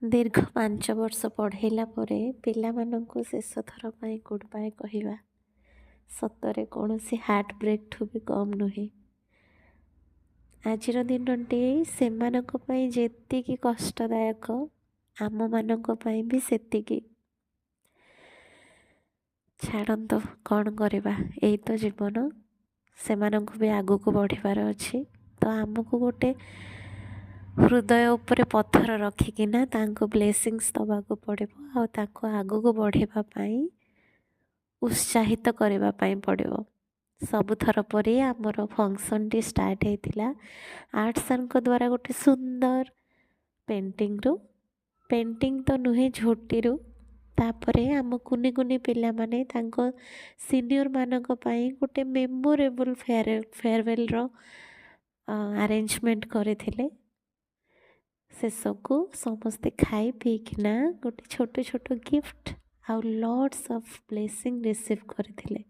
ଦୀର୍ଘ 5 ବର୍ଷ ପଢ଼େଇଲା ପରେ ପିଲାମାନଙ୍କୁ ଶେଷ ଥର ପାଇଁ ଗୁଡ଼୍ ବାଏ କହିବା ସତରେ କୌଣସି ହାର୍ଟ ବ୍ରେକ୍ଠୁ ବି କମ୍ ନୁହେଁ। ଆଜିର ଦିନଟି ସେମାନଙ୍କ ପାଇଁ ଯେତିକି କଷ୍ଟଦାୟକ ଆମମାନଙ୍କ ପାଇଁ ବି ସେତିକି। ଛାଡ଼ନ୍ତୁ, କ'ଣ କରିବା, ଏଇ ତ ଜୀବନ। ସେମାନଙ୍କୁ ବି ଆଗକୁ ବଢ଼ିବାର ଅଛି, ତ ଆମକୁ ଗୋଟେ ହୃଦୟ ଉପରେ ପଥର ରଖିକିନା ତାଙ୍କୁ ବ୍ଲେସିଂସ୍ ଦେବାକୁ ପଡ଼ିବ ଆଉ ତାଙ୍କୁ ଆଗକୁ ବଢ଼ିବା ପାଇଁ ଉତ୍ସାହିତ କରିବା ପାଇଁ ପଡ଼ିବ। ସବୁଥର ପରି ଆମର ଫଙ୍କସନ୍ଟି ଷ୍ଟାର୍ଟ ହେଇଥିଲା ଆର୍ଟ ସାର୍ଙ୍କ ଦ୍ୱାରା ଗୋଟେ ସୁନ୍ଦର ପେଣ୍ଟିଂ ତ ନୁହେଁ, ଝୋଟିରୁ। ତାପରେ ଆମ କୁନି କୁନି ପିଲାମାନେ ତାଙ୍କ ସିନିୟରମାନଙ୍କ ପାଇଁ ଗୋଟେ ମେମୋରେବୁଲ୍ ଫେୟାରୱେଲ୍ର ଆରେଞ୍ଜମେଣ୍ଟ କରିଥିଲେ। ଶେଷକୁ ସମସ୍ତେ ଖାଇ ପିଇକିନା ଗୋଟେ ଛୋଟ ଛୋଟ ଗିଫ୍ଟ ଆଉ ଲଟ୍ସ ଅଫ୍ ବ୍ଲେସିଂ ରିସିଭ୍ କରିଥିଲେ।